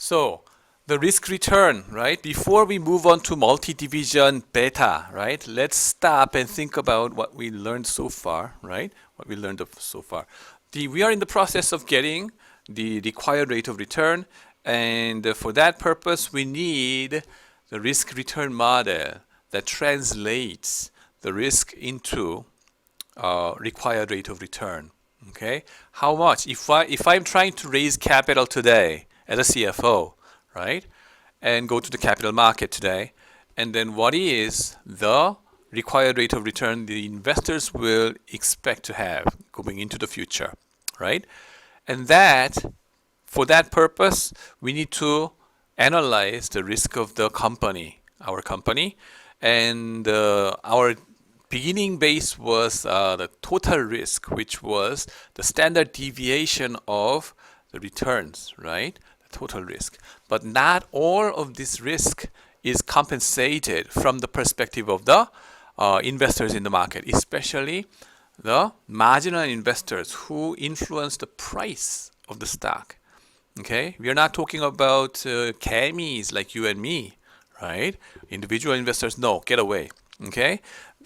So the risk return, right? Before we move on to multi-division beta, right? Let's stop and think about what we learned so far, right? What we learned so far. We are in the process of getting the required rate of return, and for that purpose, we need the risk return model that translates the risk into required rate of return. Okay, how much? If I'm trying to raise capital today as a CFO, right, and go to the capital market today, and then what is the required rate of return the investors will expect to have going into the future, right? And that, for that purpose, we need to analyze the risk of the company, our company, and our beginning base was the total risk, which was the standard deviation of the returns, right? The total risk. But not all of this risk is compensated from the perspective of the investors in the market, especially the marginal investors who influence the price of the stock. Okay, we are not talking about camis like you and me, right? Individual investors, no, get away. Okay,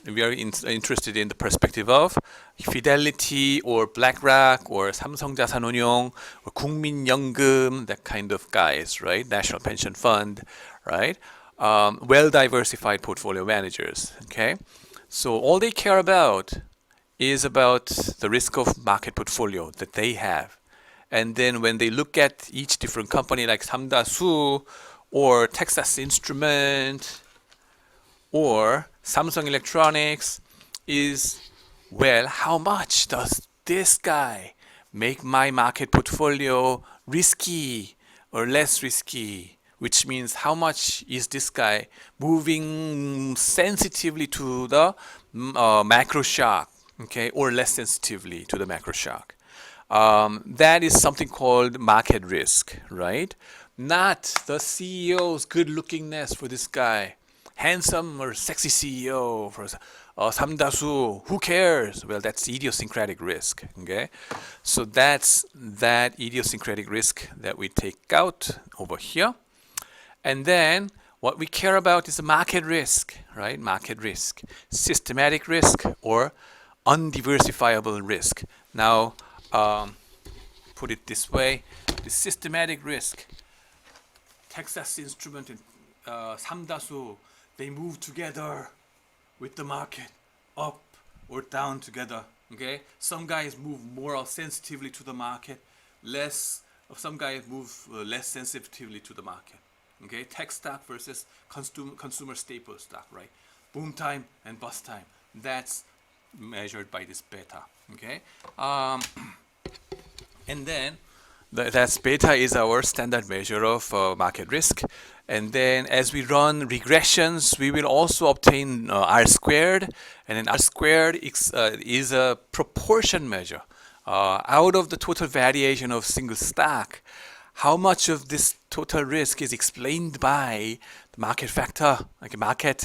we are interested in the perspective of Fidelity or BlackRock or 삼성자산운용 or 국민연금, that kind of guys, right? National Pension Fund, right? Well-diversified portfolio managers. Okay, so all they care about is about the risk of market portfolio that they have. And then when they look at each different company like 삼다수 or Texas Instrument or Samsung Electronics is, well, how much does this guy make my market portfolio risky or less risky? Which means how much is this guy moving sensitively to the macro shock, okay, or less sensitively to the macro shock. That is something called market risk, right? Not the CEO's good lookingness for this guy. Handsome or sexy CEO for 삼다수, who cares? Well, that's idiosyncratic risk, okay? So that's that idiosyncratic risk that we take out over here. And then what we care about is the market risk, right? Market risk, systematic risk, or undiversifiable risk. Now, put it this way, the systematic risk, Texas Instrument and 삼다수, they move together with the market, up or down together. Okay, some guys move more sensitively to the market, some guys move less sensitively to the market. Okay, tech stock versus consumer staple stock, right? Boom time and bust time. That's measured by this beta. Okay, and then that's beta is our standard measure of market risk. And then as we run regressions, we will also obtain R squared. And then R squared is a proportion measure. Out of the total variation of single stock, how much of this total risk is explained by the market factor, like a market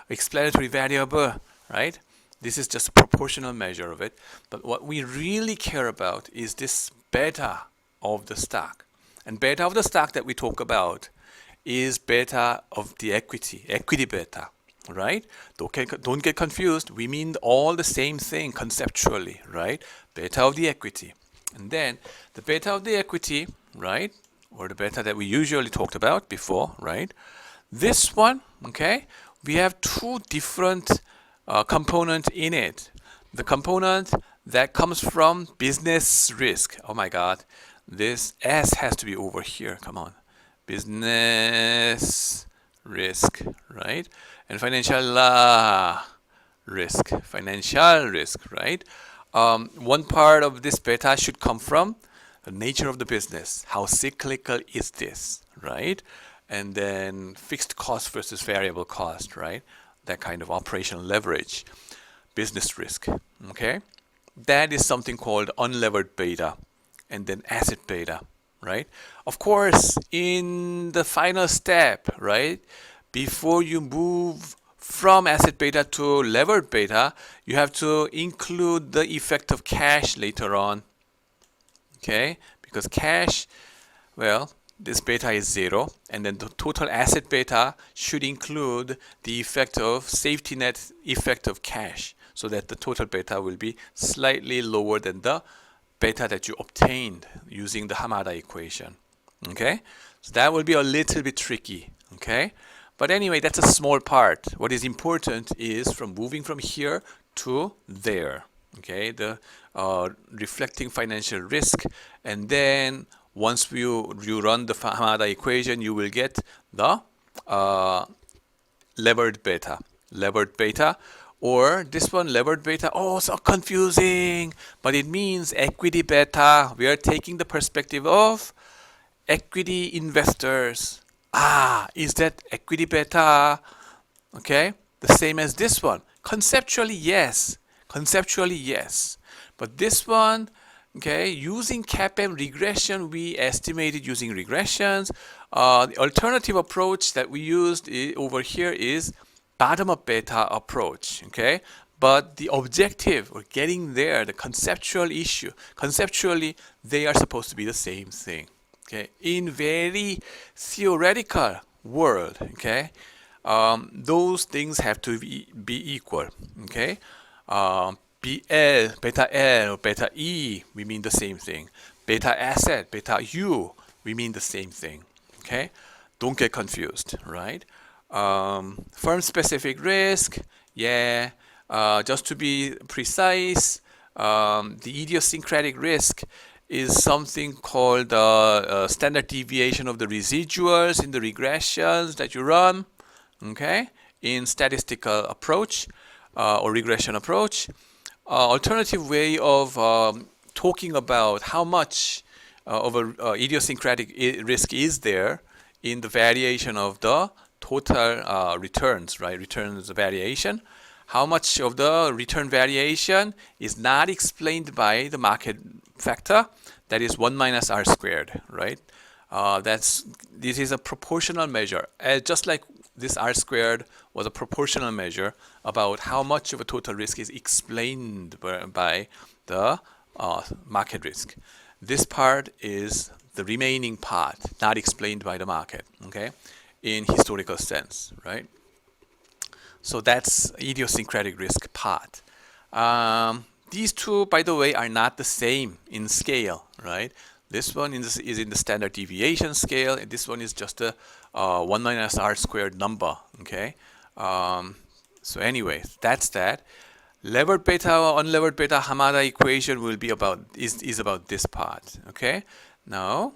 explanatory variable, right? This is just a proportional measure of it. But what we really care about is this beta of the stock. And beta of the stock that we talk about is beta of the equity beta, right? Don't get confused. We mean all the same thing conceptually, right? Beta of the equity. And then the beta of the equity, right? Or the beta that we usually talked about before, right? This one, okay? We have two different components in it. The component that comes from business risk. Oh my God. This S has to be over here. Come on. Business risk, right? And financial risk. Financial risk, right? One part of this beta should come from the nature of the business. How cyclical is this, right? And then fixed cost versus variable cost, right? That kind of operational leverage. Business risk, okay? That is something called unlevered beta. And then asset beta, right? Of course, in the final step, right, before you move from asset beta to levered beta, you have to include the effect of cash later on, okay? Because cash, well, this beta is 0, and then the total asset beta should include the effect of safety net effect of cash, so that the total beta will be slightly lower than the beta that you obtained using the Hamada equation. Okay, so that will be a little bit tricky. Okay, but anyway, that's a small part. What is important is from moving from here to there. Okay, the reflecting financial risk, and then once you run the Hamada equation, you will get the levered beta. Levered beta, or this one, levered beta. Oh, so confusing, but it means equity beta. We are taking the perspective of equity investors. Is that equity beta? Okay, the same as this one. Conceptually, yes. Conceptually, yes. But this one, okay, using CAPM regression, we estimated using regressions. The alternative approach that we used over here is bottom-up beta approach, okay? But the objective, or getting there, the conceptual issue, conceptually, they are supposed to be the same thing, okay? In very theoretical world, okay, those things have to be equal, okay? BL, beta L, or beta E, we mean the same thing. Beta asset, beta U, we mean the same thing, okay? Don't get confused, right? Firm-specific risk, yeah. Just to be precise, the idiosyncratic risk is something called standard deviation of the residuals in the regressions that you run, okay, in statistical approach or regression approach. Alternative way of talking about how much of a idiosyncratic risk is there in the variation of the total returns, right? Returns variation. How much of the return variation is not explained by the market factor? That is 1 minus r squared, right? This is a proportional measure, just like this r squared was a proportional measure about how much of a total risk is explained by the market risk. This part is the remaining part, not explained by the market, okay, in historical sense, right? So that's idiosyncratic risk part. These two, by the way, are not the same in scale, right? This one is in the standard deviation scale, and this one is just a 1 minus r squared number, okay? So anyway, that's that. Levered beta or unlevered beta Hamada equation will be about is about this part, okay? Now,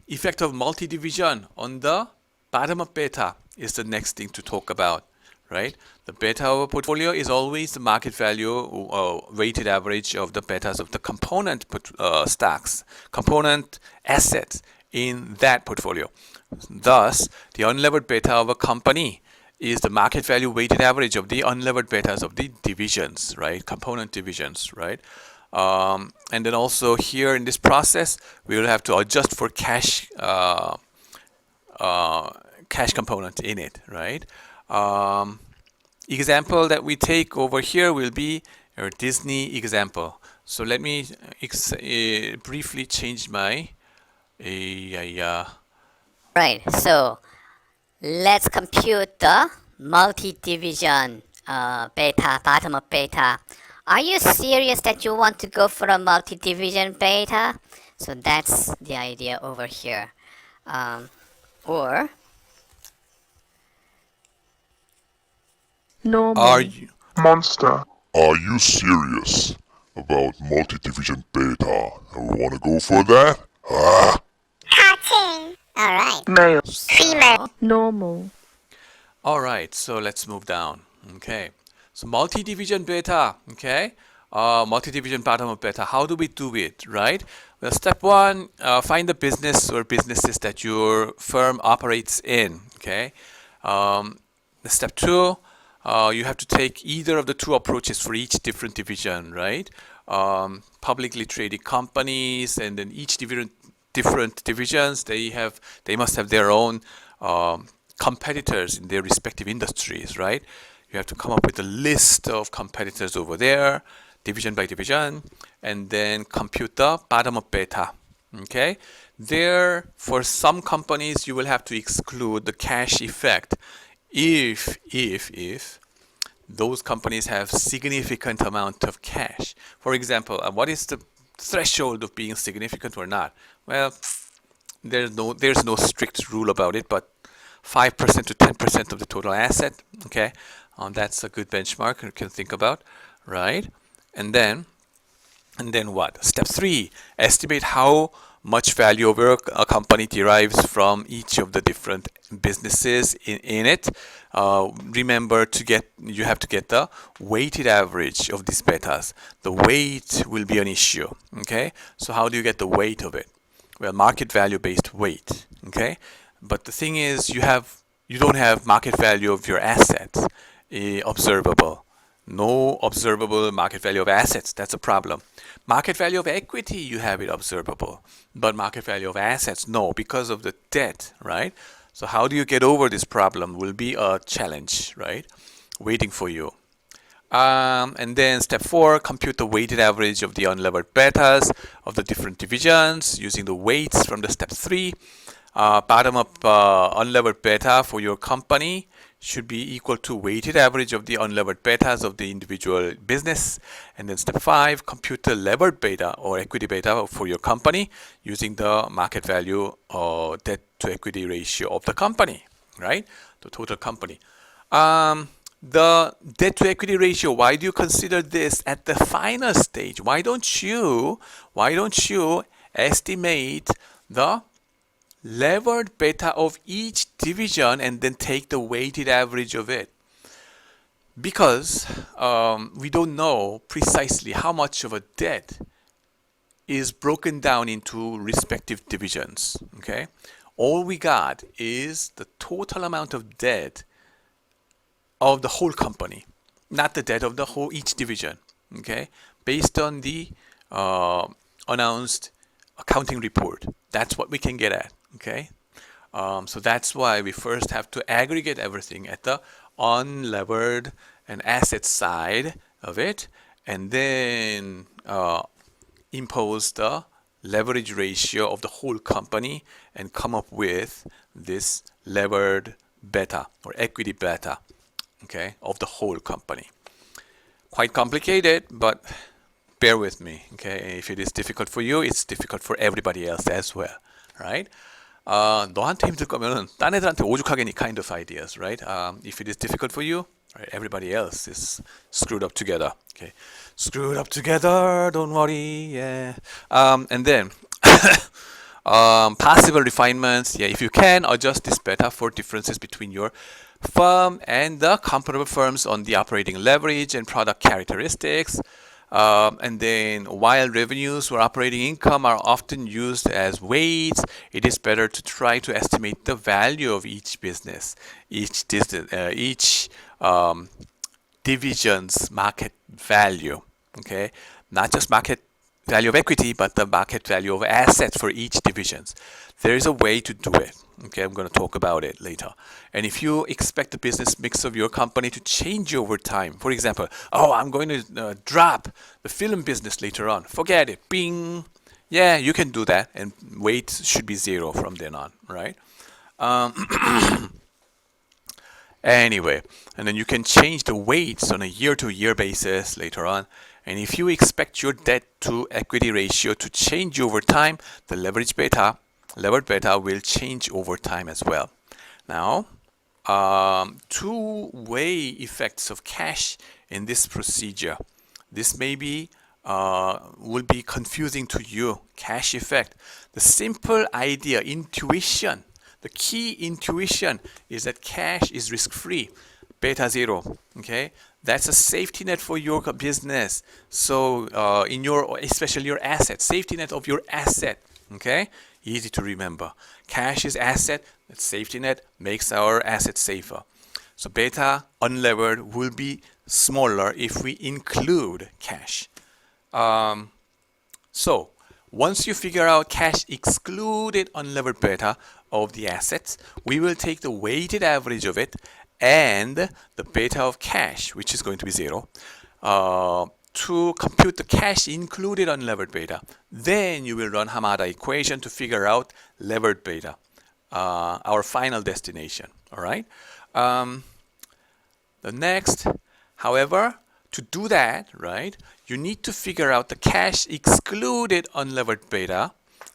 effect of multi-division on the bottom of beta is the next thing to talk about, right? The beta of a portfolio is always the market value weighted average of the betas of the component stocks, component assets in that portfolio. Thus, the unlevered beta of a company is the market value weighted average of the unlevered betas of the divisions, right? Component divisions, right? And then also here in this process, we will have to adjust for cash component in it, right? Example that we take over here will be our Disney example. So let me briefly change my Right, so let's compute the multi-division beta, bottom of beta. Are you serious that you want to go for a multi-division beta? So that's the idea over here. Or Normal. Are you Monster. Are you serious about multi-division beta? And we want to go for that? cartoon. All right. Male. Female. Normal. all right? So let's move down. Okay. So multi-division beta. Okay. Multi-division bottom of beta. How do we do it, right? Well, step one, find the business or businesses that your firm operates in. Okay. Step two, you have to take either of the two approaches for each different division, right? Publicly traded companies, and then each different divisions, they must have their own competitors in their respective industries, right? You have to come up with a list of competitors over there, division by division, and then compute the bottom of beta. Okay. There, for some companies, you will have to exclude the cash effect if those companies have significant amount of cash. For example, what is the threshold of being significant or not? Well, there's no strict rule about it, but 5% to 10% of the total asset, okay, that's a good benchmark you can think about, right? And then what? Step 3, estimate how much value of a company derives from each of the different businesses in it. Remember you have to get the weighted average of these betas. The weight will be an issue, okay? So how do you get the weight of it? Well, market value based weight, okay? But the thing is, you don't have market value of your assets observable. No observable market value of assets. That's a problem. Market value of equity, you have it observable. But market value of assets, no, because of the debt, right? So how do you get over this problem will be a challenge, right? Waiting for you. And then step 4, compute the weighted average of the unlevered betas of the different divisions using the weights from the step 3. Bottom up unlevered beta for your company should be equal to weighted average of the unlevered betas of the individual business. And then step 5, compute the levered beta or equity beta for your company using the market value or debt to equity ratio of the company, right? The total company. The debt to equity ratio, why do you consider this at the final stage? Why don't you estimate the levered beta of each division and then take the weighted average of it? Because we don't know precisely how much of a debt is broken down into respective divisions, okay? All we got is the total amount of debt of the whole company, not the debt of the whole each division, okay? Based on the announced accounting report. That's what we can get at, okay? So that's why we first have to aggregate everything at the unlevered and asset side of it, and then impose the leverage ratio of the whole company and come up with this levered beta or equity beta, okay, of the whole company. Quite complicated, but bear with me, okay? If it is difficult for you, it's difficult for everybody else as well, right? 너한테 힘들 거면은 딴 애들한테 오죽하겠니 kind of ideas, right? If it is difficult for you, right, everybody else is screwed up together, okay? Screwed up together, don't worry, yeah. And then possible refinements, yeah, if you can adjust this beta for differences between your firm and the comparable firms on the operating leverage and product characteristics. And then while revenues or operating income are often used as weights, it is better to try to estimate the value of each business, each division's market value, okay? Not just market value of equity, but the market value of assets for each division. There is a way to do it. Okay, I'm going to talk about it later. And if you expect the business mix of your company to change over time, for example, oh, I'm going to drop the film business later on. Forget it. Bing. Yeah, you can do that. And weight should be 0 from then on, right? Anyway, and then you can change the weights on a year-to-year basis later on. And if you expect your debt to equity ratio to change over time, the levered beta will change over time as well. Now, two-way effects of cash in this procedure. This maybe will be confusing to you. Cash effect. The simple idea, intuition, the key intuition is that cash is risk-free. Beta 0, okay? That's a safety net for your business. So in your, especially your asset, safety net of your asset, okay? Easy to remember. Cash is asset, that safety net makes our asset safer. So beta unlevered will be smaller if we include cash. So once you figure out cash excluded unlevered beta of the assets, we will take the weighted average of it and the beta of cash, which is going to be 0, to compute the cash included unlevered beta. Then you will run Hamada equation to figure out levered beta, our final destination. All right. The next, however, to do that, right, you need to figure out the cash excluded unlevered beta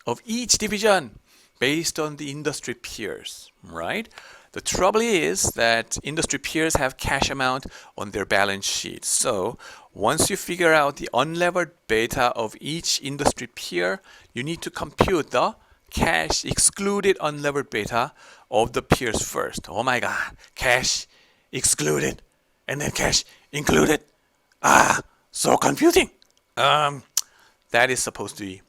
of each division based on the industry peers, right? The trouble is that industry peers have cash amount on their balance sheet. So once you figure out the unlevered beta of each industry peer, you need to compute the cash excluded unlevered beta of the peers first. Oh my God, cash excluded and then cash included. So confusing. That is supposed to be,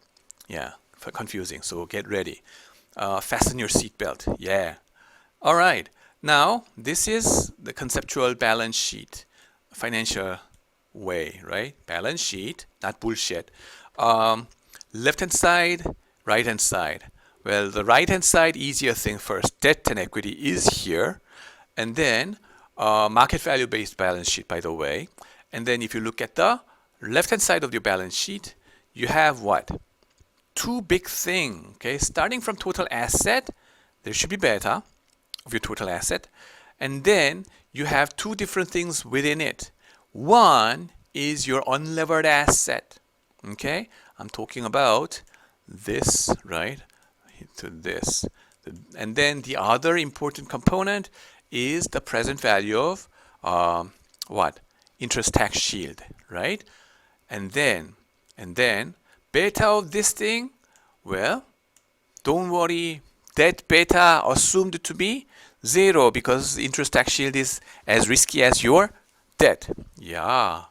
confusing. So get ready. Fasten your seatbelt. Yeah. All right. Now, this is the conceptual balance sheet, financial way, right? Balance sheet, not bullshit. Left-hand side, right-hand side. Well, the right-hand side, easier thing first. Debt and equity is here. And then market value-based balance sheet, by the way. And then if you look at the left-hand side of your balance sheet, you have what? Two big things, okay? Starting from total asset, there should be beta of your total asset. And then you have two different things within it. One is your unlevered asset, okay? I'm talking about this, right? To this. And then the other important component is the present value of what? Interest tax shield, right? And then beta of this thing, well, don't worry, debt beta assumed to be 0 because interest tax shield is as risky as your debt. Yeah.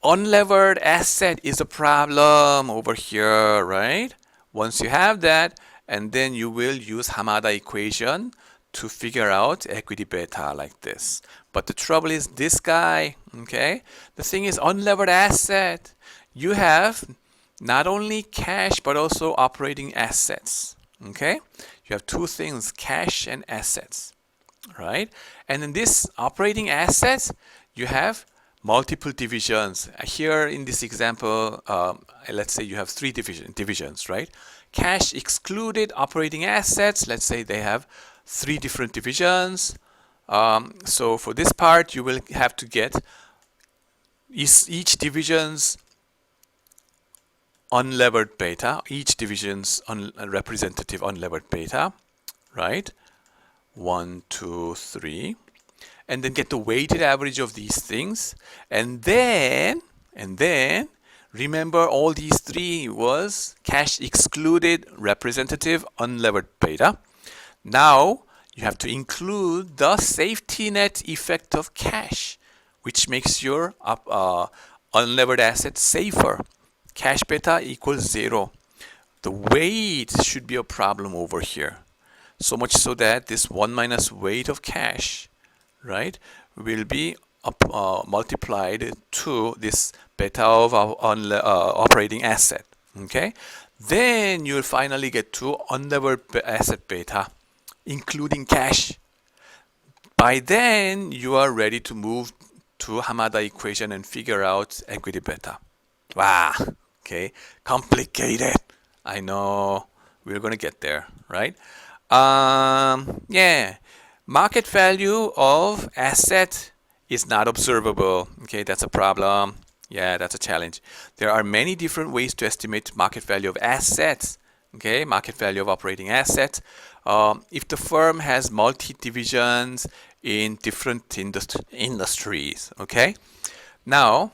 Unlevered asset is a problem over here, right? Once you have that, and then you will use Hamada equation to figure out equity beta like this. But the trouble is this guy, okay? The thing is unlevered asset. You have not only cash but also operating assets, okay? You have two things, cash and assets, right? And in this operating assets, you have multiple divisions. Here in this example, let's say you have three divisions, right? Cash excluded operating assets, let's say they have three different divisions. So for this part, you will have to get each division's unlevered beta, each division's representative unlevered beta, right? 1, 2, 3. And then get the weighted average of these things. And then remember all these three was cash excluded representative unlevered beta. Now you have to include the safety net effect of cash, which makes your unlevered asset safer. Cash beta equals 0. The weight should be a problem over here. So much so that this 1 minus weight of cash, right, will be multiplied to this beta of operating asset. Okay, then you'll finally get to unlevered asset beta, including cash. By then, you are ready to move to Hamada equation and figure out equity beta. Wow, okay, complicated. I know, we're gonna get there, right? Yeah, market value of asset is not observable. Okay, that's a problem. Yeah, that's a challenge. There are many different ways to estimate market value of assets. Okay, market value of operating assets. If the firm has multi-divisions in different industries. Okay, now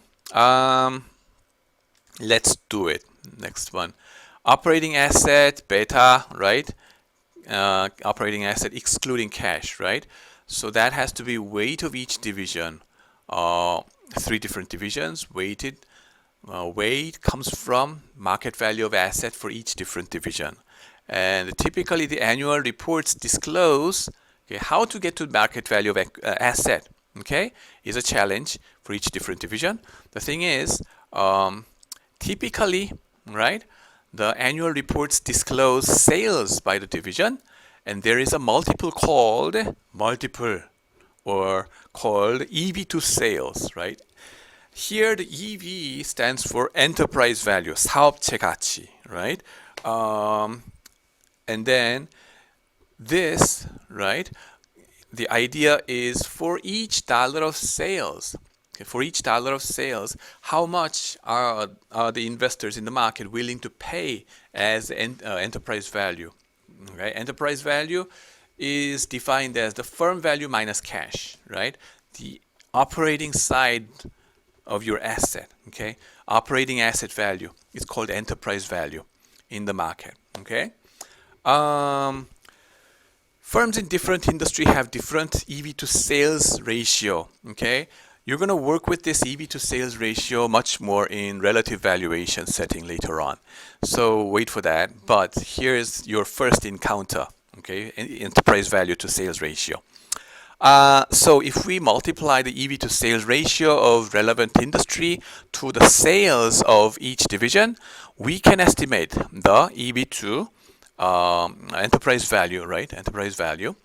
let's do it. Next one, operating asset beta, right? Operating asset excluding cash, right? So that has to be weight of each division. Three different divisions, weighted. Weight comes from market value of asset for each different division. And typically the annual reports disclose how to get to market value of asset, okay, is a challenge for each different division. The thing is, typically, right, the annual reports disclose sales by the division, and there is a multiple or called EV to sales, right? Here the EV stands for enterprise value, 사업체 가치, right? And then this, right? The idea is for each dollar of sales, okay, for each dollar of sales, how much are the investors in the market willing to pay as enterprise value? Okay? Enterprise value is defined as the firm value minus cash, right? The operating side of your asset, okay? Operating asset value is called enterprise value in the market, okay? Firms in different industry have different EV to sales ratio, okay? You're going to work with this EV to sales ratio much more in relative valuation setting later on. So wait for that. But here's your first encounter, okay? Enterprise value to sales ratio. So if we multiply the EV to sales ratio of relevant industry to the sales of each division, we can estimate the EV to enterprise value, right? Enterprise value,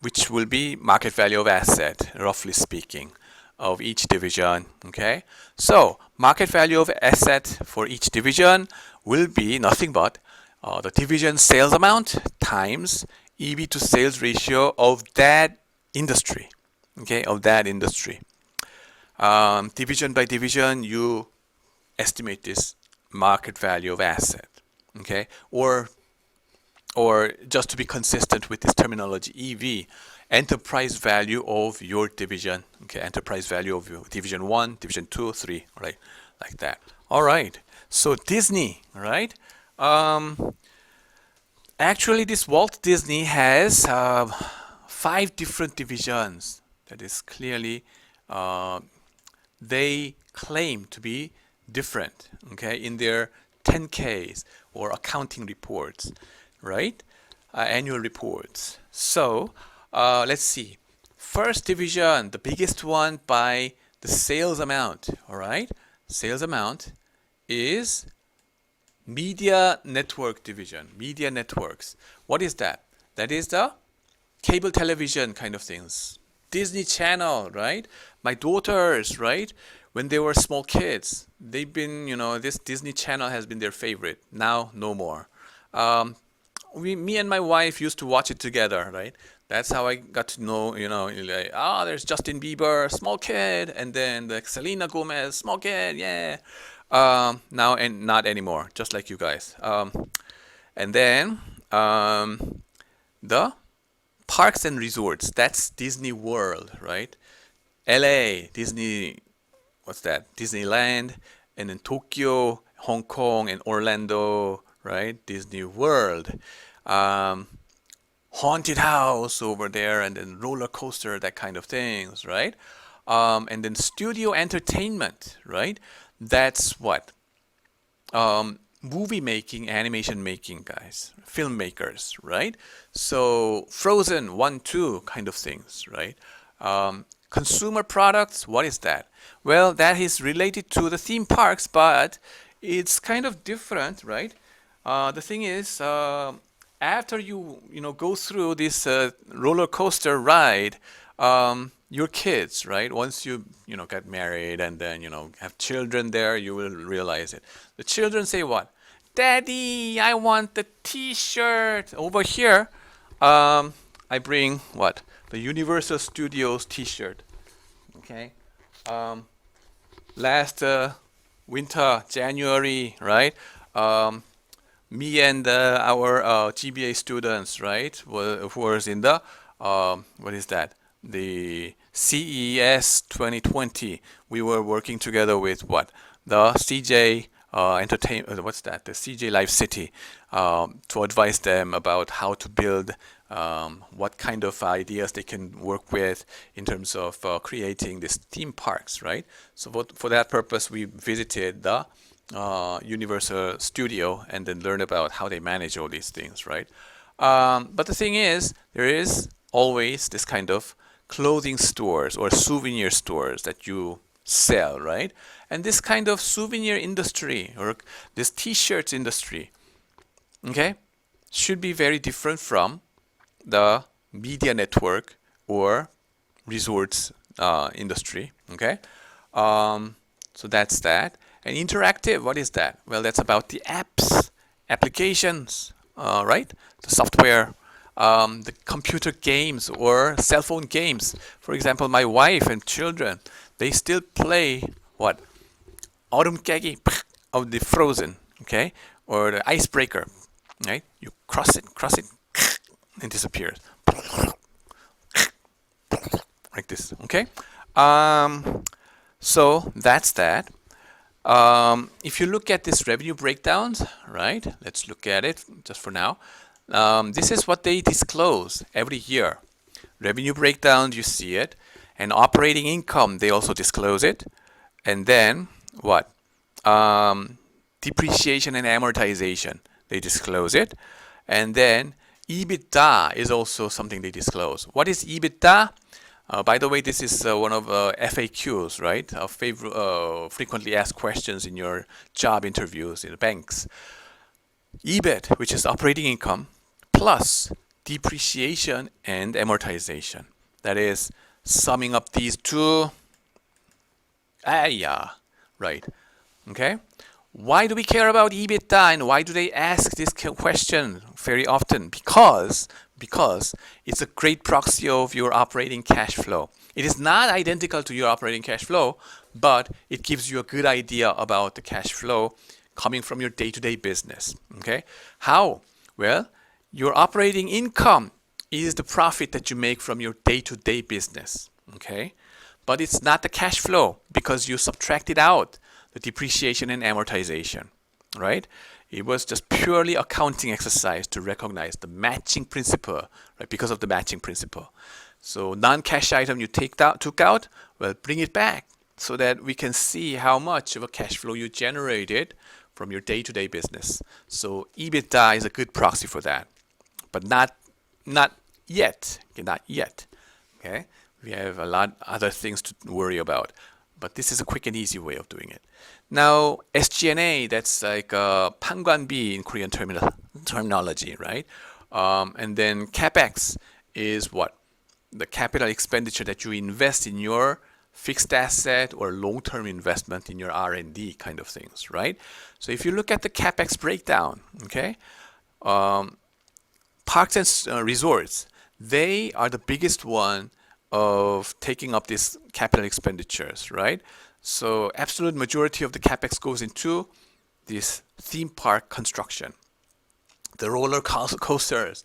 which will be market value of asset, roughly speaking, of each division, okay? So market value of asset for each division will be nothing but the division sales amount times EV to sales ratio of that industry, okay, of that industry. Division by division, you estimate this market value of asset, okay, or just to be consistent with this terminology, EV, enterprise value of your division, okay, enterprise value of your division 1, division 2, 3, right, like that. All right, so Disney, right? Actually, this Walt Disney has 5 different divisions. That is clearly, they claim to be different, okay, in their 10Ks or accounting reports, right? Annual reports. So let's see. First division, the biggest one by the sales amount, all right? Sales amount is Media Network Division, Media Networks. What is that? That is the cable television kind of things. Disney Channel, right? My daughters, right? When they were small kids, they've been, this Disney Channel has been their favorite. Now, no more. Me and my wife used to watch it together, right? That's how I got to know, like, there's Justin Bieber, small kid, and then the Selena Gomez, small kid, yeah. Now and not anymore, just like you guys. And then the parks and resorts, that's Disney World, right? LA, Disney, what's that? Disneyland, and then Tokyo, Hong Kong, and Orlando, right? Disney World. Haunted house over there, and then roller coaster, that kind of things, right? And then studio entertainment, right? That's what? Movie making, animation making guys, filmmakers, right? So Frozen 1, 2 kind of things, right? Consumer products, what is that? Well, that is related to the theme parks, but it's kind of different, right? The thing is, after you go through this roller coaster ride, your kids, right? Once you get married and then have children there, you will realize it. The children say what? Daddy, I want the T-shirt. Over here, I bring what? The Universal Studios T-shirt. Okay. Last winter, January, right? Me and our GBA students, right, who was in the what is that? The CES 2020. We were working together with what? The CJ Entertainment. What's that? The CJ Live City to advise them about how to build, what kind of ideas they can work with in terms of creating these theme parks, right? So for that purpose, we visited the Universal Studio and then learn about how they manage all these things, right? But the thing is, there is always this kind of clothing stores or souvenir stores that you sell, right? And this kind of souvenir industry or this T-shirts industry, okay, should be very different from the media network or resorts industry, Okay, so that's that. And interactive, what is that? Well, that's about the apps, applications, right? The software, the computer games or cell phone games. For example, my wife and children, they still play what? Autumn Kegi of the Frozen, okay? Or the icebreaker, right? You cross it, and disappears. Like this, okay? So that's that. If you look at this revenue breakdowns, right? Let's look at it just for now. This is what they disclose every year. Revenue breakdown, you see it. And operating income, they also disclose it. And then what? Depreciation and amortization, they disclose it. And then EBITDA is also something they disclose. What is EBITDA? By the way, this is one of FAQs, right? Frequently asked questions in your job interviews in the banks. EBIT, which is operating income, plus depreciation and amortization. That is summing up these two. Yeah, right. Okay. Why do we care about EBITDA and why do they ask this question very often? Because it's a great proxy of your operating cash flow. It is not identical to your operating cash flow, but it gives you a good idea about the cash flow coming from your day-to-day business. Okay? How? Well, your operating income is the profit that you make from your day-to-day business. Okay? But it's not the cash flow because you subtracted out the depreciation and amortization, right? It was just purely accounting exercise to recognize the matching principle, right? Because of the matching principle. So non-cash item you took out, well, bring it back so that we can see how much of a cash flow you generated from your day-to-day business. So EBITDA is a good proxy for that, but not yet. Okay, not yet. Okay, we have a lot other things to worry about. But this is a quick and easy way of doing it. Now, SG&A, that's like 판관비 in Korean terminology, right? And then CapEx is what? The capital expenditure that you invest in your fixed asset or long-term investment in your R&D kind of things, right? So if you look at the CapEx breakdown, okay, parks and resorts, they are the biggest one of taking up these capital expenditures, right? So absolute majority of the capex goes into this theme park construction, the roller coasters,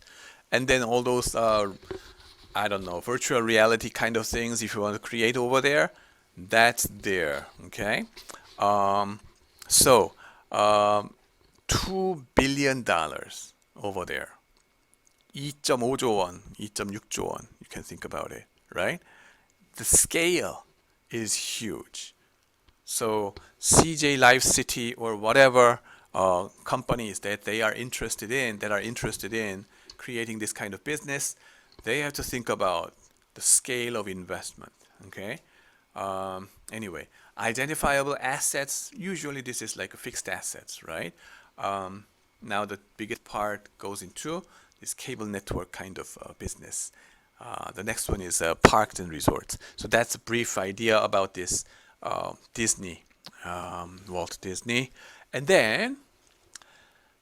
and then all those I don't know, virtual reality kind of things. If you want to create over there, that's there. Okay, so $2 billion over there. 2.5조 원, 2.6조 원. You can think about it, right? The scale is huge. So CJ Live City or whatever companies that are interested in creating this kind of business, they have to think about the scale of investment. Okay. Anyway, identifiable assets. Usually this is like a fixed assets, right? Now the biggest part goes into this cable network kind of business. The next one is parks and resorts. So that's a brief idea about this Disney, Walt Disney. And then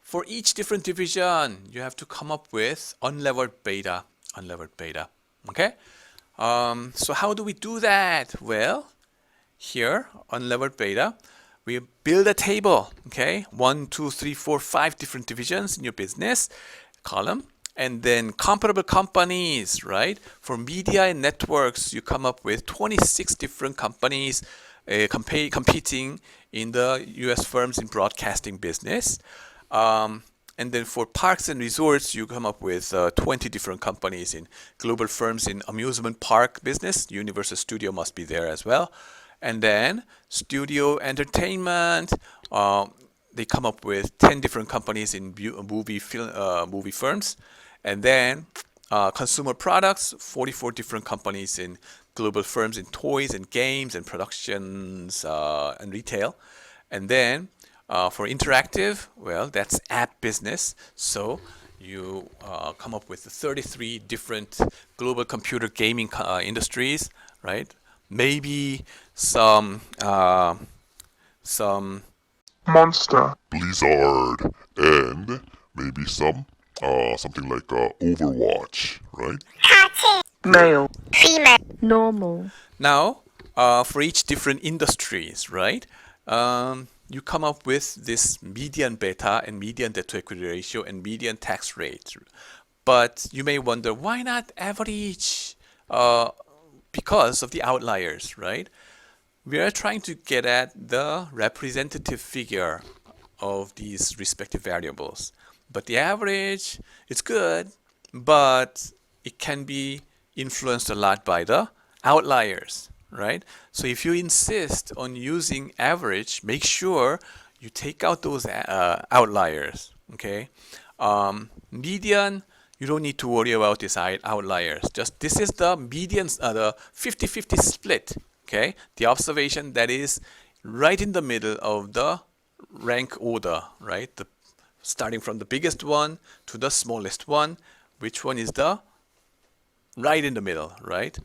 for each different division, you have to come up with unlevered beta. Okay? So how do we do that? Well, here, unlevered beta, we build a table, okay? 1, 2, 3, 4, 5 different divisions in your business column. And then comparable companies, right? For media and networks, you come up with 26 different companies competing in the US firms in broadcasting business. And then for parks and resorts, you come up with 20 different companies in global firms in amusement park business. Universal Studio must be there as well. And then studio entertainment, they come up with 10 different companies in movie firms. And then consumer products, 44 different companies in global firms in toys and games and productions and retail. And then for interactive, well, that's app business. So you come up with 33 different global computer gaming industries, right? maybe some Monster. Blizzard, and maybe something like Overwatch, right? Male. normal, Now, for each different industries, right? You come up with this median beta and median debt to equity ratio and median tax rate. But you may wonder, why not average? Because of the outliers, right? We are trying to get at the representative figure of these respective variables. But the average, it's good, but it can be influenced a lot by the outliers, right? So if you insist on using average, make sure you take out those outliers, okay? Median, you don't need to worry about these outliers. Just this is the median, the 50-50 split, okay? The observation that is right in the middle of the rank order, right? Starting from the biggest one to the smallest one, which one is the right in the middle, right?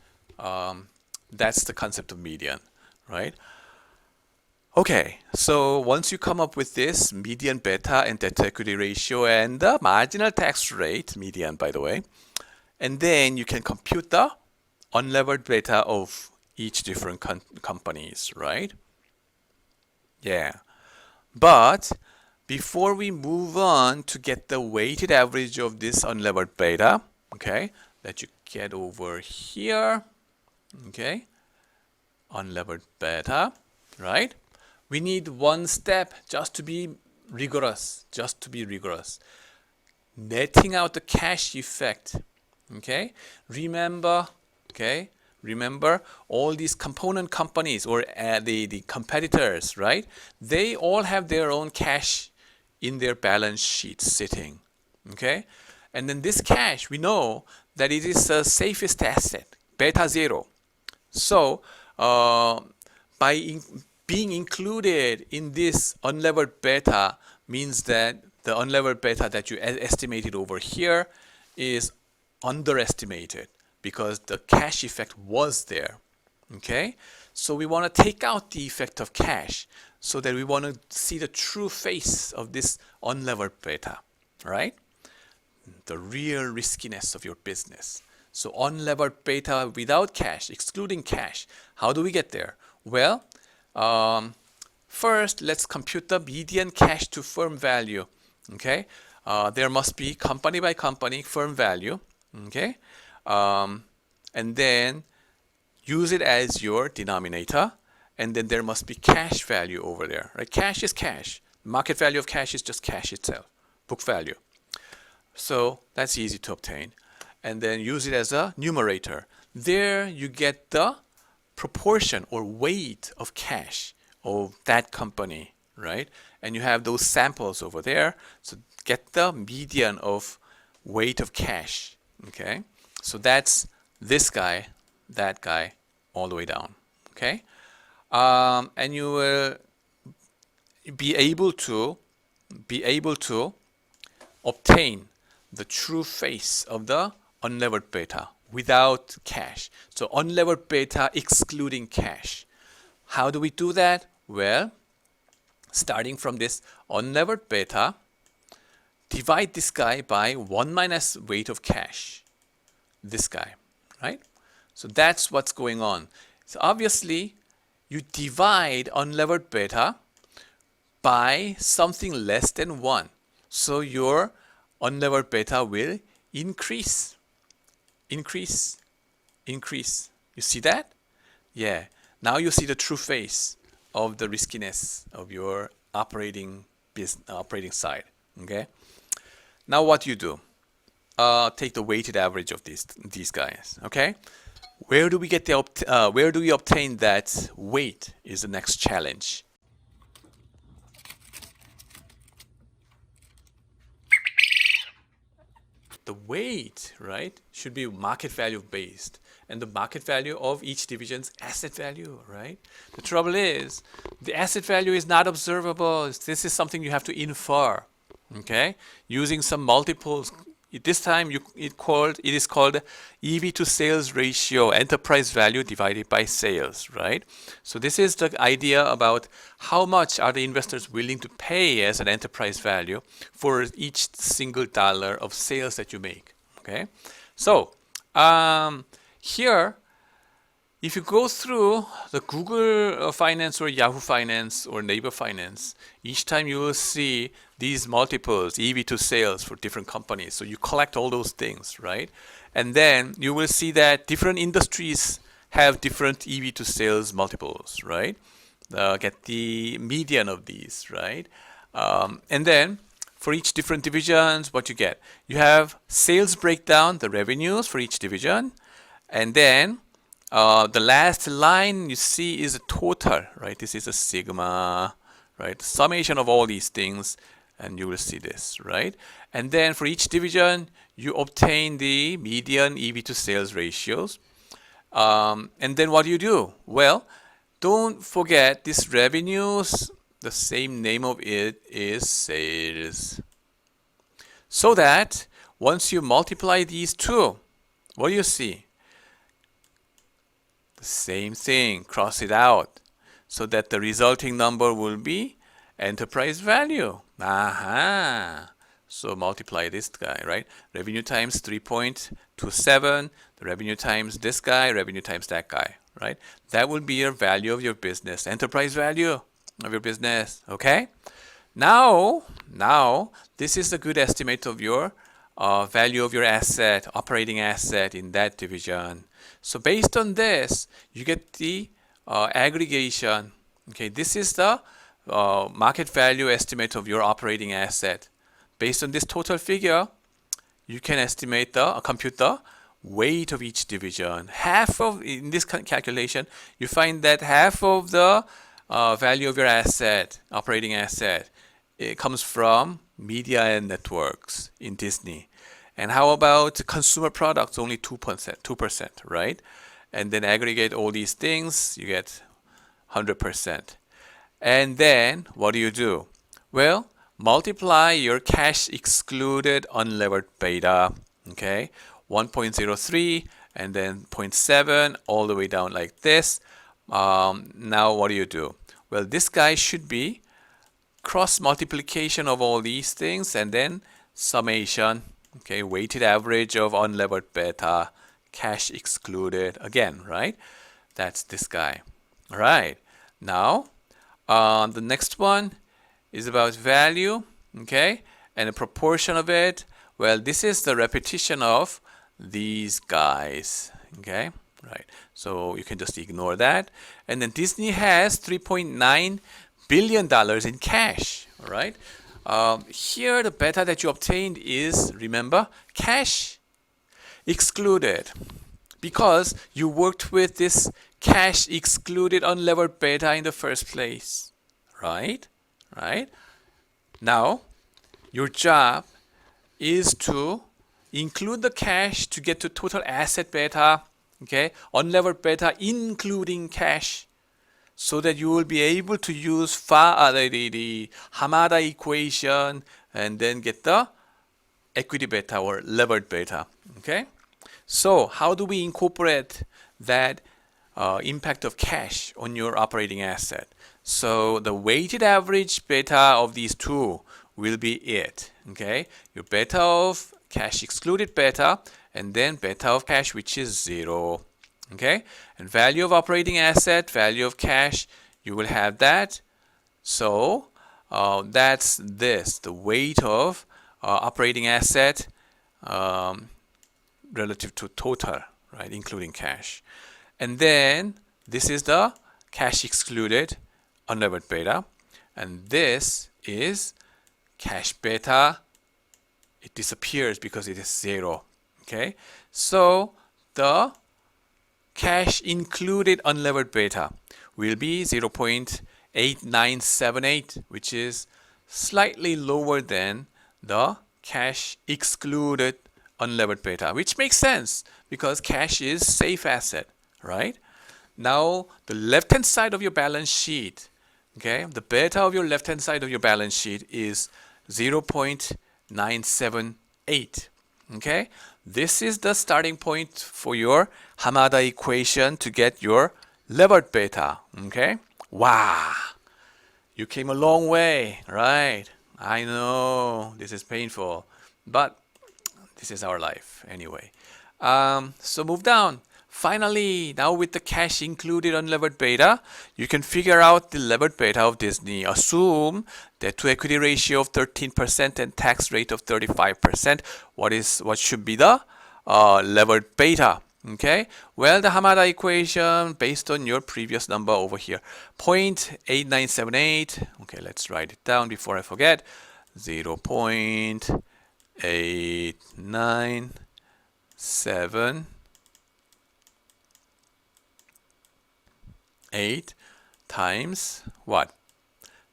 That's the concept of median, right? Okay, so once you come up with this median beta and debt to equity ratio and the marginal tax rate, median by the way, and then you can compute the unlevered beta of each different companies, right? Yeah, but before we move on to get the weighted average of this unlevered beta, okay, let you get over here, okay, unlevered beta, right? We need one step just to be rigorous, netting out the cash effect, okay? Remember all these component companies or the competitors, right? They all have their own cash in their balance sheet sitting, okay? And then this cash, we know that it is the safest asset, beta 0. So by being included in this unlevered beta means that the unlevered beta that you estimated over here is underestimated because the cash effect was there, okay? So we want to take out the effect of cash so that we want to see the true face of this unlevered beta, right? The real riskiness of your business. So unlevered beta without cash, excluding cash. How do we get there? Well, first, let's compute the median cash to firm value. Okay, there must be company by company firm value. Okay, and then use it as your denominator, and then there must be cash value over there. Right? Cash is cash. Market value of cash is just cash itself, book value. So that's easy to obtain. And then use it as a numerator. There you get the proportion or weight of cash of that company, right? And you have those samples over there. So get the median of weight of cash, okay? So that's this guy, that guy, all the way down, okay? And you will be able to obtain the true face of the unlevered beta without cash. So unlevered beta excluding cash. How do we do that? Well, starting from this unlevered beta, divide this guy by 1 minus weight of cash. This guy, right? So that's what's going on. So obviously, you divide unlevered beta by something less than 1. So your unlevered beta will increase. You see that? Yeah. Now you see the true face of the riskiness of your operating side. Okay. Now what do you do? Take the weighted average of these guys. Okay. Where do we get where do we obtain that weight is the next challenge. The weight, right, should be market value based, and the market value of each division's asset value, right? The trouble is, the asset value is not observable. This is something you have to infer, okay? Using some multiples This time it is called EV to sales ratio, enterprise value divided by sales, right? So this is the idea about how much are the investors willing to pay as an enterprise value for each single dollar of sales that you make. Okay, so here, if you go through the Google Finance or Yahoo Finance or Naver Finance, each time you will see these multiples, EV to sales for different companies. So you collect all those things, right? And then you will see that different industries have different EV to sales multiples, right? Get the median of these, right? And then for each different divisions, what you get? You have sales breakdown, the revenues for each division, and then the last line you see is a total, right? This is a sigma, right? Summation of all these things, and you will see this, right? And then for each division, you obtain the median EV to sales ratios. And then what do you do? Well, don't forget this revenues, the same name of it is sales. So that once you multiply these two, what do you see? Same thing, cross it out so that the resulting number will be enterprise value. Aha! So multiply this guy, right? Revenue times 3.27, the revenue times this guy, revenue times that guy, right? That will be your value of your business, enterprise value of your business, okay? Now, this is a good estimate of your value of your asset, operating asset in that division. So based on this, you get the aggregation. Okay, this is the market value estimate of your operating asset. Based on this total figure, you can estimate compute the weight of each division. In this calculation, you find that half of the value of your asset, operating asset, it comes from media and networks in Disney. And how about consumer products? Only 2%, right? And then aggregate all these things, you get 100%. And then what do? Well, multiply your cash excluded unlevered beta, okay? 1.03 and then 0.7 all the way down like this. Now what do? Well, this guy should be cross multiplication of all these things and then summation. Okay, weighted average of unlevered beta, cash excluded again, right? That's this guy. All right. Now, the next one is about value, okay? And the proportion of it, well, this is the repetition of these guys, okay? Right. So you can just ignore that. And then Disney has $3.9 billion in cash, all right? Here, the beta that you obtained is, remember, cash excluded because you worked with this cash excluded unlevered beta in the first place, right? Right? Now, your job is to include the cash to get to total asset beta, okay? Unlevered beta including cash, so that you will be able to use the Hamada equation and then get the equity beta or levered beta. Okay? So how do we incorporate that impact of cash on your operating asset? So the weighted average beta of these two will be it. Okay? Your beta of cash excluded beta and then beta of cash, which is 0. Okay, and value of operating asset, value of cash, you will have that. So that's this, the weight of operating asset relative to total, right, including cash. And then this is the cash excluded unlevered beta, and this is cash beta. It disappears because it is 0. Okay, so the cash included unlevered beta will be 0.8978, which is slightly lower than the cash excluded unlevered beta, which makes sense because cash is safe asset, right? Now, the left-hand side of your balance sheet, okay, the beta of your left-hand side of your balance sheet is 0.978, Okay, this is the starting point for your Hamada equation to get your levered beta. Okay, wow, you came a long way, right? I know this is painful, but this is our life anyway. So move down. Finally, now with the cash included unlevered beta, you can figure out the levered beta of Disney. Assume debt to equity ratio of 13% and tax rate of 35%. What should be the levered beta? Okay, well, the Hamada equation based on your previous number over here, 0.8978. Okay, let's write it down before I forget. 0.8978 times what?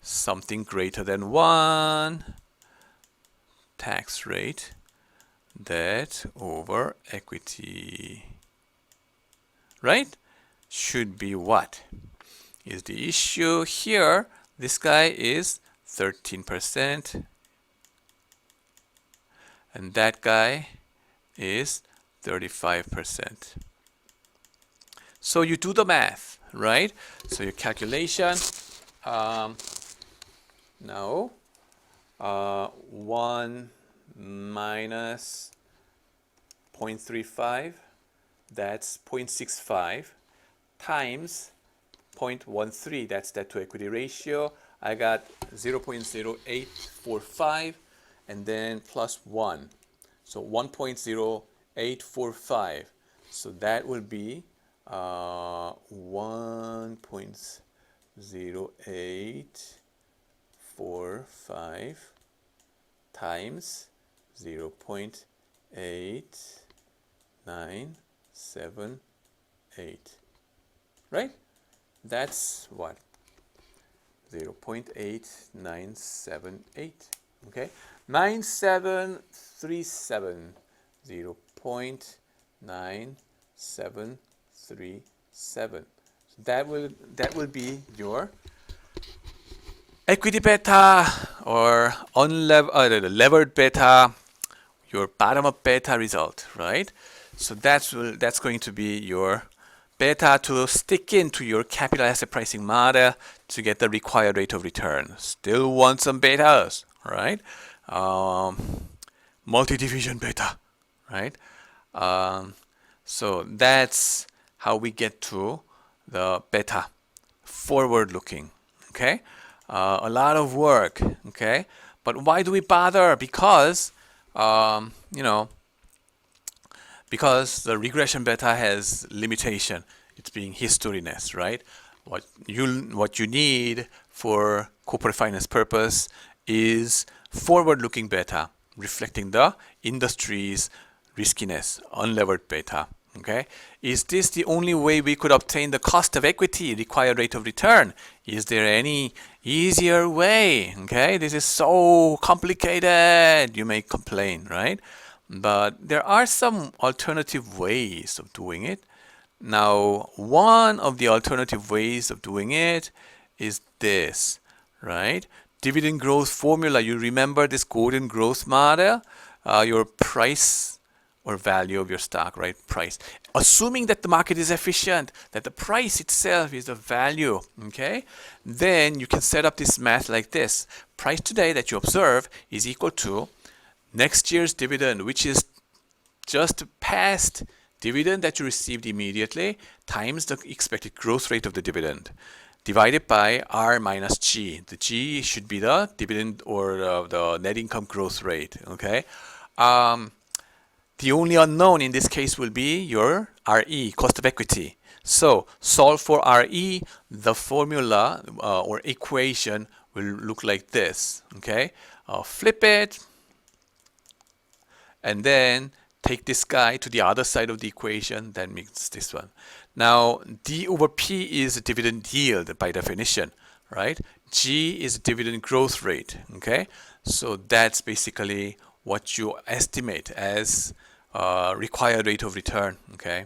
Something greater than 1. Tax rate, debt over equity. Right? Should be what? Is the issue here? This guy is 13%. And that guy is 35%. So you do the math, right? So your calculation, now 1 minus 0.35, that's 0.65, times 0.13, that's debt to equity ratio. I got 0.0845 and then plus 1. So 1.0845. So that will be 1.0845 times 0.8978. Right? That's what? 0.8978. Okay? 9737. 0.9737. That will be your equity beta or levered beta, your bottom up beta result, right? So that's going to be your beta to stick into your capital asset pricing model to get the required rate of return. Still want some betas, right? Multi-division beta, right? So that's how we get to the beta, forward looking, okay? A lot of work, okay? But why do we bother? Because, because the regression beta has limitation. It's being historyness, right? What you need for corporate finance purpose is forward-looking beta, reflecting the industry's riskiness, unlevered beta. Okay, is this the only way we could obtain the cost of equity, required rate of return? Is there any easier way? Okay, this is so complicated, you may complain, right? But there are some alternative ways of doing it. Now, one of the alternative ways of doing it is this, right? Dividend growth formula. You remember this golden growth model? Your price or value of your stock, right? Price. Assuming that the market is efficient, that the price itself is the value, okay? Then you can set up this math like this. Price today that you observe is equal to next year's dividend, which is just past dividend that you received immediately times the expected growth rate of the dividend, divided by R minus G. The G should be the dividend or the net income growth rate, okay? The only unknown in this case will be your RE, cost of equity. So solve for RE, the formula or equation will look like this, okay? Flip it, and then take this guy to the other side of the equation, that makes this one. Now, D over P is dividend yield by definition, right? G is dividend growth rate, okay? So that's basically what you estimate as required rate of return, okay?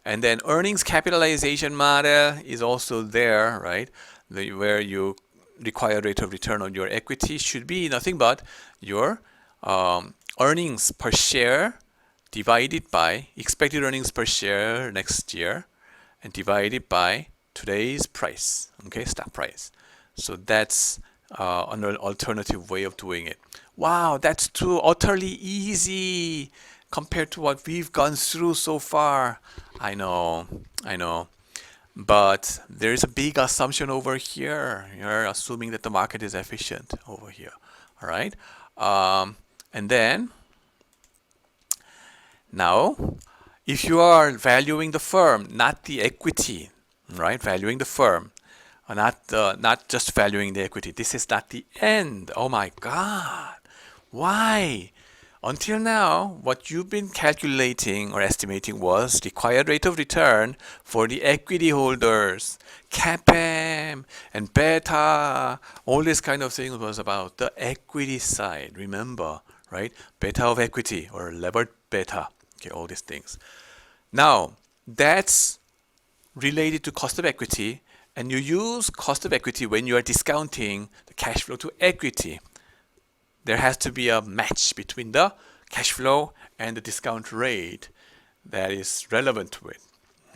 And then earnings capitalization model is also there, right? Where you required rate of return on your equity should be nothing but your earnings per share divided by expected earnings per share next year and divided by today's price, okay, stock price. So that's an alternative way of doing it. Wow, that's too utterly easy compared to what we've gone through so far. I know. But there's a big assumption over here. You're assuming that the market is efficient over here. All right. And then now, if you are valuing the firm, not the equity, right? Valuing the firm, not just valuing the equity. This is not the end. Oh my God. Why? Until now, what you've been calculating or estimating was required rate of return for the equity holders. CAPM and beta, all this kind of thing was about the equity side. Remember, right? Beta of equity or levered beta. Okay, all these things. Now, that's related to cost of equity, and you use cost of equity when you are discounting the cash flow to equity. There has to be a match between the cash flow and the discount rate that is relevant to it.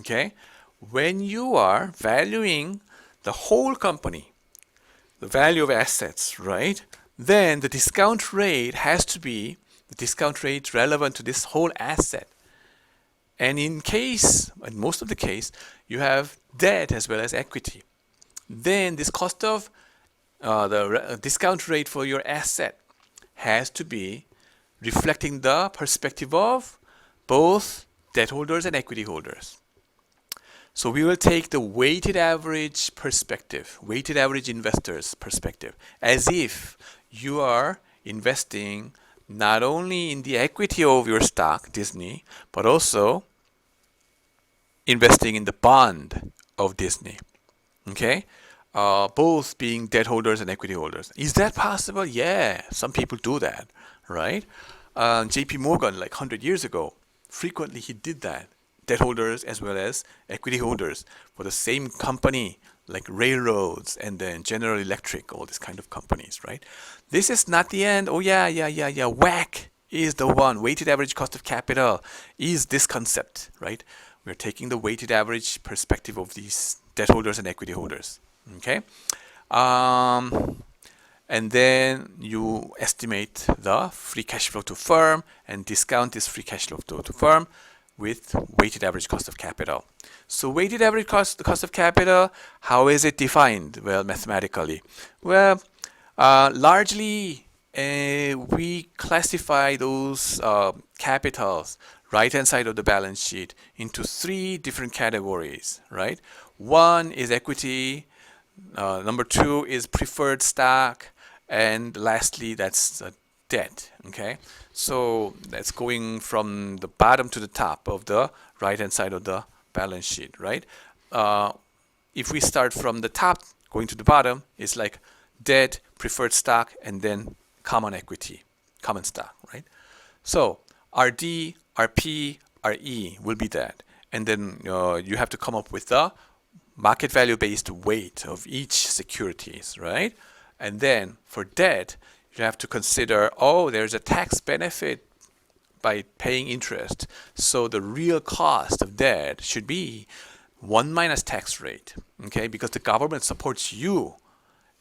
Okay? When you are valuing the whole company, the value of assets, right? Then the discount rate has to be the discount rate relevant to this whole asset. And in most of the case, you have debt as well as equity. Then this cost of the discount rate for your asset has to be reflecting the perspective of both debt holders and equity holders. So we will take the weighted average perspective, weighted average investors perspective, as if you are investing not only in the equity of your stock, Disney, but also investing in the bond of Disney. Okay? Both being debt holders and equity holders. Is that possible? Yeah, some people do that, right? JP Morgan, like 100 years ago, frequently he did that. Debt holders as well as equity holders for the same company, like railroads and then General Electric, all these kind of companies, right? This is not the end. Oh yeah. WACC is the one. Weighted average cost of capital is this concept, right? We're taking the weighted average perspective of these debt holders and equity holders. Okay, and then you estimate the free cash flow to firm and discount this free cash flow to firm with weighted average cost of capital. So weighted average cost of capital, how is it defined? Well, mathematically. Well, largely we classify those capitals, right-hand side of the balance sheet, into 3 different categories, right? One is equity. Number 2 is preferred stock, and lastly, that's debt. Okay, so that's going from the bottom to the top of the right-hand side of the balance sheet, right? If we start from the top, going to the bottom, it's like debt, preferred stock, and then common equity, common stock, right? So RD, RP, RE will be that, and then you have to come up with the market value based weight of each securities, right? And then for debt, you have to consider, there's a tax benefit by paying interest. So the real cost of debt should be 1 minus tax rate, okay? Because the government supports you,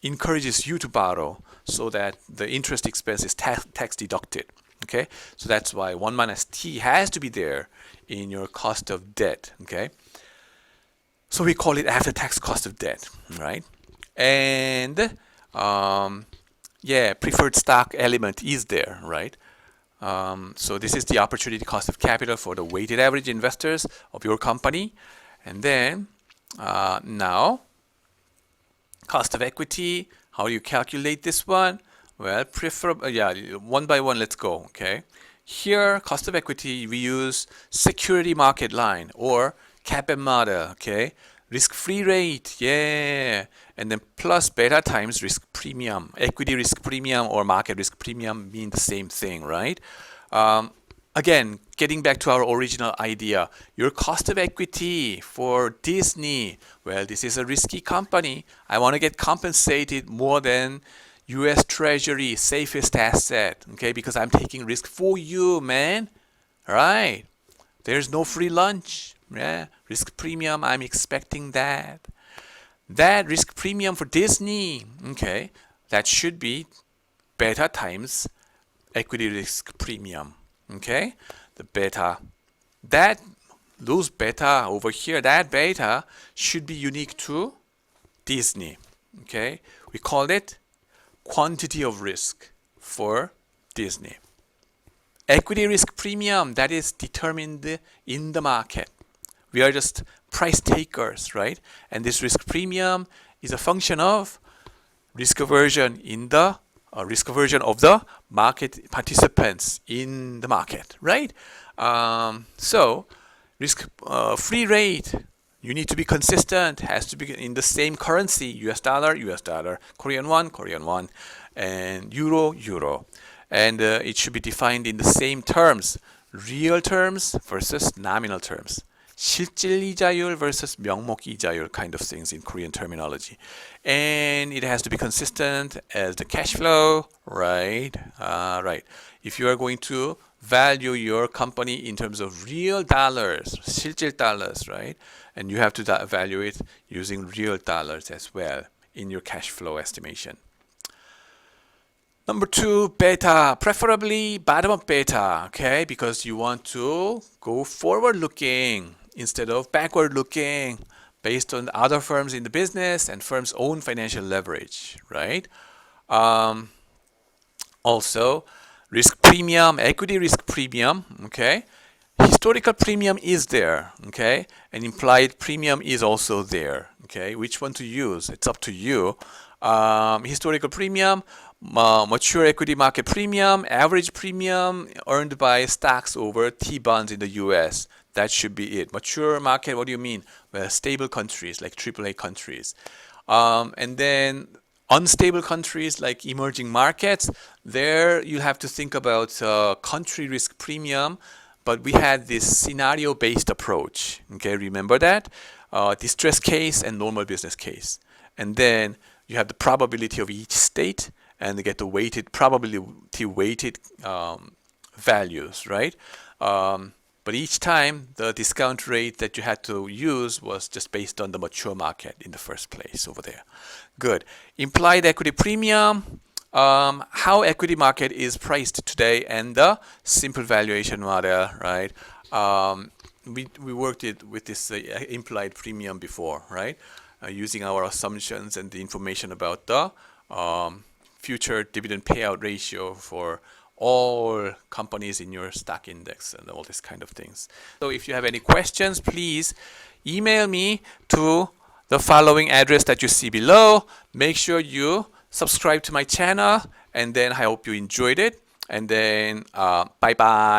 encourages you to borrow so that the interest expense is tax deducted, okay? So that's why 1 minus T has to be there in your cost of debt, okay? So we call it after-tax cost of debt, right? And preferred stock element is there, right? So this is the opportunity cost of capital for the weighted average investors of your company. And then now, cost of equity, how do you calculate this one? Well, one by one, let's go, okay? Here, cost of equity, we use security market line or CAPM model, okay? Risk-free rate, yeah. And then plus beta times risk premium. Equity risk premium or market risk premium mean the same thing, right? Again, getting back to our original idea, your cost of equity for Disney, well, this is a risky company. I want to get compensated more than US Treasury, safest asset, okay? Because I'm taking risk for you, man. right? There's no free lunch. Yeah, risk premium, I'm expecting that. That risk premium for Disney, okay, that should be beta times equity risk premium, okay? The beta, those beta over here, that beta should be unique to Disney, okay? We call it quantity of risk for Disney. Equity risk premium, that is determined in the market. We are just price takers, right? And this risk premium is a function of risk aversion in the risk aversion of the market participants in the market, right? So risk free rate, you need to be consistent, has to be in the same currency, US dollar, Korean won, and euro. And it should be defined in the same terms, real terms versus nominal terms. 실질이자율 versus 명목이자율 kind of things in Korean terminology. And it has to be consistent as the cash flow, right? Right. If you are going to value your company in terms of real dollars, 실질 dollars, right? And you have to value it using real dollars as well in your cash flow estimation. Number 2, beta, preferably bottom-up beta, okay? Because you want to go forward-looking instead of backward-looking based on other firms in the business and firms' own financial leverage, right? Also, risk premium, equity risk premium, okay? Historical premium is there, okay? And implied premium is also there, okay? Which one to use? It's up to you. Historical premium, mature equity market premium, average premium earned by stocks over T-bonds in the US. That should be it. Mature market, what do you mean? Well, stable countries like AAA countries. And then unstable countries like emerging markets, there you have to think about country risk premium. But we had this scenario-based approach. Okay, remember that? Distress case and normal business case. And then you have the probability of each state and you get the probability weighted values, right? But each time the discount rate that you had to use was just based on the mature market in the first place over there. Good. Implied equity premium, how equity market is priced today and the simple valuation model, right? We worked it with this implied premium before, right? Using our assumptions and the information about the future dividend payout ratio for all companies in your stock index and all these kind of things. So if you have any questions, please email me to the following address that you see below. Make sure you subscribe to my channel, and then I hope you enjoyed it. And then bye bye.